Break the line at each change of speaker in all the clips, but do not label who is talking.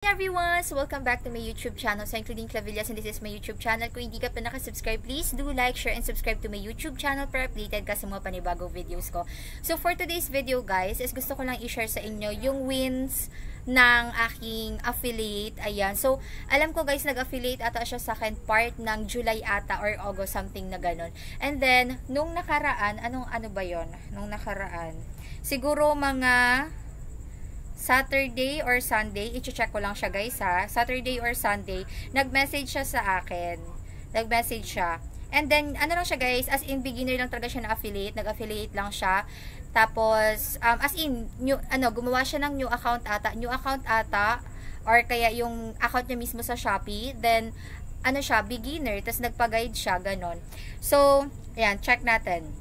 Hey everyone! So welcome back to my YouTube channel. So including Clavillas, and this is my YouTube channel. Kung hindi ka pa nakasubscribe, please do like, share, and subscribe to my YouTube channel para updated ka sa mga panibagong videos ko. So for today's video guys, is gusto ko lang i-share sa inyo yung wins ng aking affiliate. Ayan. So alam ko guys, nag-affiliate ata siya sa akin part ng July ata or August, something na ganun. And then, nung nakaraan, ano ba yon? Nung nakaraan, siguro mga Saturday or Sunday, i-check ko lang siya guys ha, Saturday or Sunday, nag-message siya sa akin. Nag-message siya. And then, ano lang siya guys, as in beginner lang talaga siya na affiliate, nag-affiliate lang siya. Tapos, as in, gumawa siya ng new account ata, or kaya yung account niya mismo sa Shopee, then, siya, beginner, tapos nagpa-guide siya, ganon. So, ayan, check natin.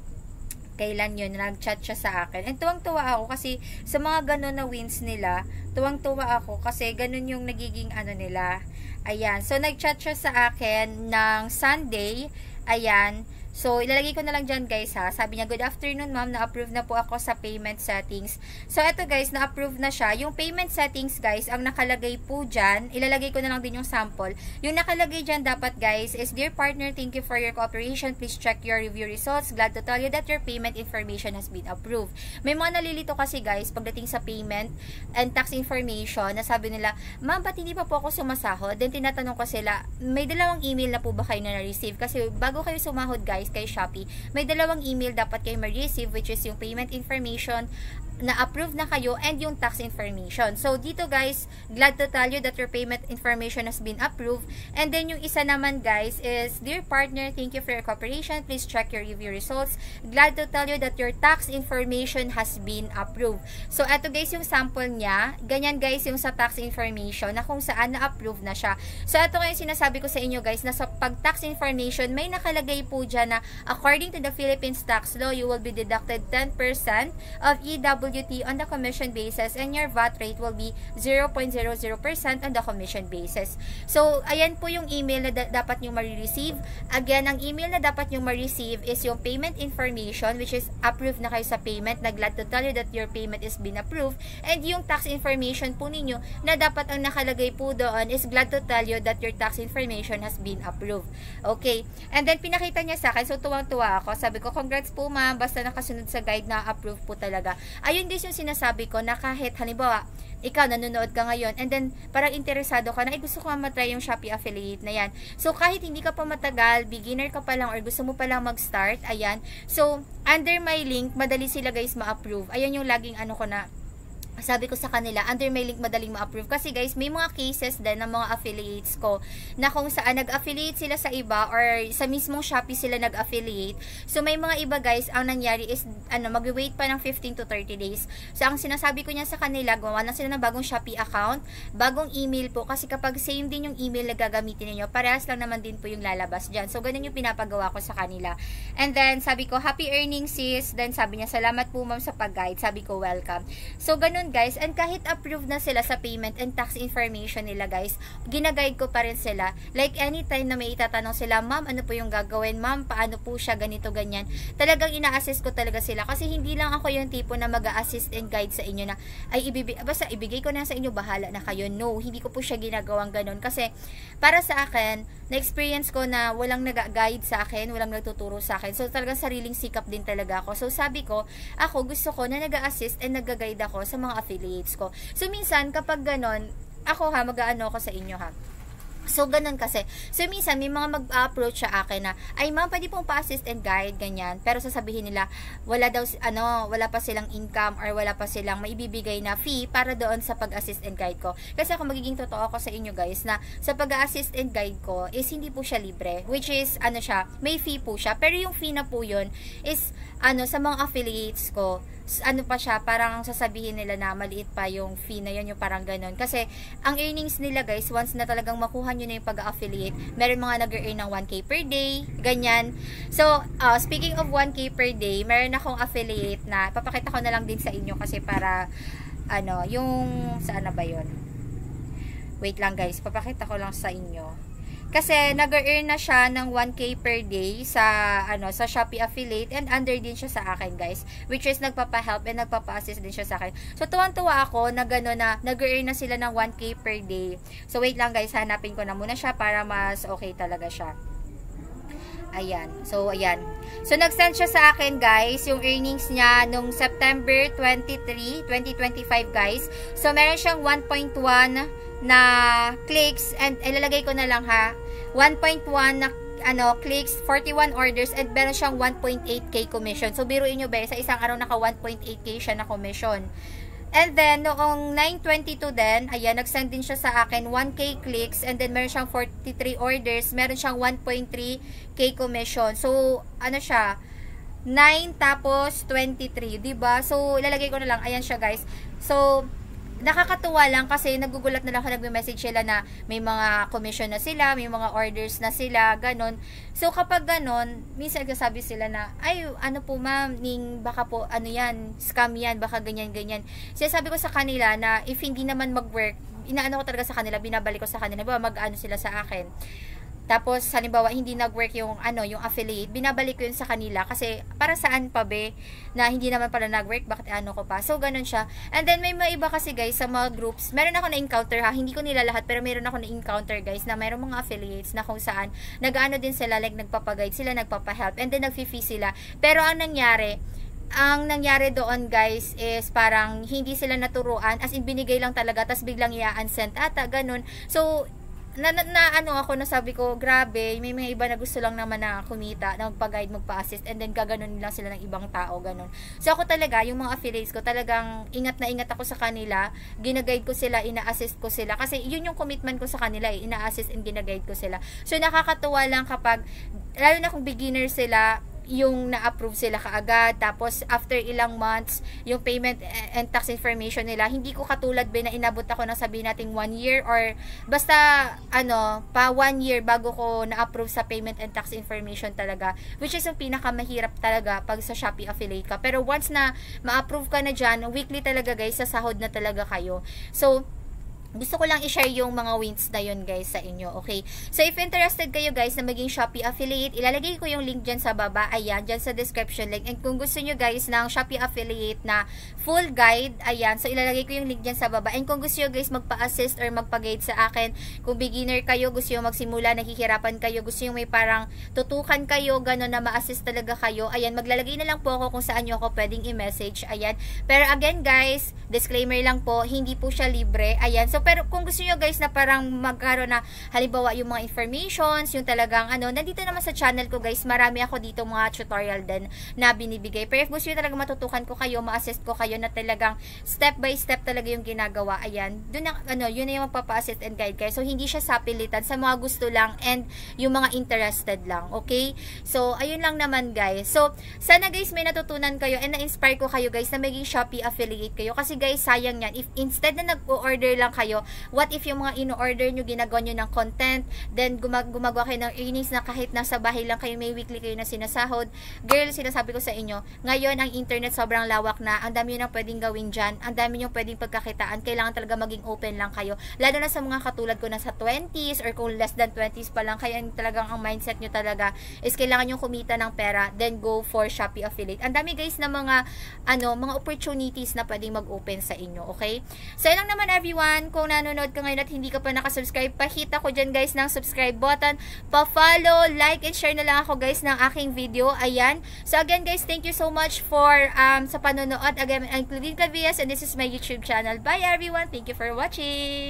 Kailan yun, nag-chat siya sa akin. And tuwang-tuwa ako kasi sa mga ganun na wins nila, tuwang-tuwa ako kasi ganun yung nagiging nila. Ayan. So, nag-chat siya sa akin ng Sunday. Ayan. So, ilalagay ko na lang dyan guys ha. Sabi niya, good afternoon ma'am, na-approve na po ako sa payment settings. So, eto guys, na-approve na siya. Yung payment settings guys, ang nakalagay po dyan, ilalagay ko na lang din yung sample. Yung nakalagay dyan dapat guys is, dear partner, thank you for your cooperation. Please check your review results. Glad to tell you that your payment information has been approved. May mga nalilito kasi guys, pagdating sa payment and tax information, na sabi nila, ma'am, ba't hindi pa po ako sumasahod? Then, tinatanong ko sila, may dalawang email na po ba kayo na na-receive? Kasi bago kayo sumahod guys, kay Shopee, may dalawang email dapat kayo ma-receive, which is yung payment information na approve na kayo and yung tax information. So, dito guys, glad to tell you that your payment information has been approved. And then, yung isa naman guys is, dear partner, thank you for your cooperation. Please check your review results. Glad to tell you that your tax information has been approved. So, eto guys, yung sample niya. Ganyan guys, yung sa tax information na kung saan na-approve na siya. So, eto ngayon sinasabi ko sa inyo guys, na sa pag-tax information, may nakalagay po dyan na, according to the Philippines tax law, you will be deducted 10% of EWT on the commission basis and your VAT rate will be 0.00% on the commission basis. So, ayan po yung email na dapat nyo ma-receive. Again, ang email na dapat nyo ma-receive is yung payment information, which is approved na kayo sa payment, na glad to tell you that your payment is been approved, and yung tax information po ninyo na dapat ang nakalagay po doon is, glad to tell you that your tax information has been approved. Okay. And then, pinakita niya sa akin, so tuwang-tuwa ako. Sabi ko, congrats po ma'am, basta nakasunod sa guide na approve po talaga. Ayun din yung sinasabi ko, na kahit halimbawa ikaw nanonood ka ngayon and then parang interesado ka na, gusto ko matry yung Shopee affiliate na yan. So kahit hindi ka pa matagal, beginner ka pa lang or gusto mo pa lang mag-start, ayan. So under my link, madali sila guys ma-approve. Ayan yung laging ko na sabi ko sa kanila, under my link madaling ma-approve. Kasi guys, may mga cases din ng mga affiliates ko na kung saan nag-affiliate sila sa iba or sa mismong Shopee sila nag-affiliate. So may mga iba guys, ang nangyari is mag-wait pa ng 15 to 30 days. So ang sinasabi ko niya sa kanila, gawa na sila ng bagong Shopee account, bagong email po, kasi kapag same din yung email na gagamitin niyo, parehas lang naman din po yung lalabas dyan. So ganun yung pinapagawa ko sa kanila. And then sabi ko, happy earnings sis. Then sabi niya, salamat po ma'am sa pag-guide. Sabi ko, welcome. So ganun guys, and kahit approved na sila sa payment and tax information nila guys, ginaguide ko pa rin sila. Like anytime na may itatanong sila, ma'am, ano po yung gagawin? Ma'am, paano po siya? Ganito, ganyan. Talagang ina-assist ko talaga sila. Kasi hindi lang ako yung tipo na mag-assist and guide sa inyo na, ay, basta ibigay ko na sa inyo, bahala na kayo. No, hindi ko po siya ginagawang ganun. Kasi, para sa akin, na-experience ko na walang nag-guide sa akin, walang nagtuturo sa akin. So, talagang sariling sikap din talaga ako. So, sabi ko, ako gusto ko na nag-assist and nag-guide ako sa mga affiliates ko. So, minsan, kapag ganon, ako mag-aano ako sa inyo ha. So, ganun kasi. So, minsan, may mga mag-approach sa akin na, ay ma'am, pwede pong pa-assist and guide, ganyan. Pero sasabihin nila, wala pa silang income or wala pa silang maibibigay na fee para doon sa pag-assist and guide ko. Kasi ako magiging totoo ako sa inyo guys, na sa pag-assist and guide ko is hindi po siya libre. Which is, may fee po siya. Pero yung fee na po yun is, sa mga affiliates ko, pa siya, parang sasabihin nila na maliit pa yung fee na yun, yung parang ganun. Kasi, ang earnings nila guys, once na talagang makuha nyo na yung pag-affiliate, meron mga nag-earn ng 1K per day, ganyan. So, speaking of 1K per day, meron akong affiliate na, papakita ko na lang din sa inyo kasi para, yung, saan na ba yun? Wait lang guys, papakita ko lang sa inyo. Kasi nag-earn na siya ng 1K per day sa sa Shopee affiliate, and under din siya sa akin, guys, which is nagpapa-help and nagpapa-assist din siya sa akin. So tuwang-tuwa ako na gano'n na nag-earn na sila ng 1K per day. So wait lang, guys, hanapin ko na muna siya para mas okay talaga siya. Ayan. So, ayan. So, nag-send siya sa akin, guys, yung earnings niya nung September 23, 2025, guys. So, meron siyang 1.1 na clicks, and ilalagay ko na lang, ha. 1.1 na clicks, 41 orders, and meron siyang 1.8k commission. So, biruin nyo ba, sa isang araw naka 1.8k siya na commission. And then, noong 9/22 din, ayan, nag-send din siya sa akin 1k clicks, and then meron siyang 43 orders, meron siyang 1.3k commission. So, siya, 9 tapos 23, diba? So, ilalagay ko na lang, ayan siya, guys. So, nakakatuwa lang kasi nagugulat na lang ako, nagme-message sila na may mga commission na sila, may mga orders na sila, ganon. So, kapag ganon, minsan nagsasabi sila na, ay, po ma'am, baka po, yan, scam yan, baka ganyan-ganyan. Sinasabi ko sa kanila na if hindi naman mag-work, inaano ko talaga sa kanila, binabalik ko sa kanila, mag-ano sila sa akin. Tapos, halimbawa, hindi nag-work yung affiliate, binabalik ko yun sa kanila. Kasi, para saan pa be, na hindi naman pala nag-work, bakit ko pa? So, ganun siya. And then, may mga iba kasi, guys, sa mga groups, meron ako na-encounter, ha, hindi ko nila lahat, pero meron ako na-encounter, guys, na meron mga affiliates na kung saan, nag-ano din sila, like, nagpapaguide sila, nagpapa-help, and then, nag-fee sila. Pero, ang nangyari doon, guys, is parang, hindi sila naturuan, as in, binigay lang talaga, tas biglang i-unsend ata, ganun. So, nasabi ko, grabe, may mga iba na gusto lang naman na kumita, na magpa-guide, magpa-assist, and then gaganon lang sila ng ibang tao, ganon. So, ako talaga, yung mga affiliates ko, talagang ingat na ingat ako sa kanila, ginaguide ko sila, ina-assist ko sila, kasi yun yung commitment ko sa kanila, ina-assist and ginaguide ko sila. So, nakakatuwa lang kapag, lalo na kung beginner sila, yung na-approve sila kaagad, tapos after ilang months, yung payment and tax information nila, hindi ko katulad na inabot ako ng sabihin natin 1 year, or basta pa 1 year bago ko na-approve sa payment and tax information talaga, which is yung pinakamahirap talaga pag sa Shopee affiliate ka. Pero once na ma-approve ka na dyan, weekly talaga, guys, sasahod na talaga kayo. So, gusto ko lang i-share yung mga wins na yun, guys, sa inyo, okay? So, if interested kayo, guys, na maging Shopee affiliate, ilalagay ko yung link dyan sa baba, ayan, dyan sa description link. And kung gusto nyo, guys, ng Shopee affiliate na full guide, ayan, so ilalagay ko yung link dyan sa baba. And kung gusto nyo, guys, magpa-assist or magpa-guide sa akin, kung beginner kayo, gusto nyo magsimula, nahihirapan kayo, gusto nyo may parang tutukan kayo, gano'n na ma-assist talaga kayo, ayan, maglalagay na lang po ako kung saan nyo ako pwedeng i-message, ayan. Pero again, guys, disclaimer lang po, hindi po siya libre, ayan. So, pero kung gusto nyo, guys, na parang magkaroon na, halimbawa, yung mga informations, yung talagang, nandito naman sa channel ko, guys, marami ako dito mga tutorial din na binibigay. Pero if gusto nyo talaga matutukan ko kayo, ma-assist ko kayo na talagang step by step talaga yung ginagawa, ayan, dun na, yun na yung magpapa-assist and guide kayo. So, hindi siya sapilitan sa mga gusto lang and yung mga interested lang, okay? So, ayun lang naman, guys. So, sana, guys, may natutunan kayo and na-inspire ko kayo, guys, na maging Shopee affiliate kayo. Kasi, guys, sayang yan. If instead na nag-order lang kayo, what if yung mga ino-order nyo, ginagawa nyo ng content, then gumagawa kayo ng earnings na kahit nasa bahay lang kayo, may weekly kayo na sinasahod. Girl, sinasabi ko sa inyo, ngayon ang internet sobrang lawak na, ang dami nyo na pwedeng gawin dyan, ang dami nyo pwedeng pagkakitaan, kailangan talaga maging open lang kayo. Lalo na sa mga katulad ko na sa 20s or kung less than 20s pa lang, kaya talagang ang mindset nyo talaga is kailangan nyo kumita ng pera, then go for Shopee affiliate. Ang dami, guys, na mga opportunities na pwedeng mag-open sa inyo, okay? So, yun lang naman, everyone. Kung nanonood ka ngayon at hindi ka pa nakasubscribe, pakita ko dyan, guys, ng subscribe button, pa-follow, like, and share na lang ako, guys, ng aking video. Ayan. So, again, guys, thank you so much for sa panonood. Again, I'm Claudine Clavillas, and this is my YouTube channel. Bye, everyone. Thank you for watching.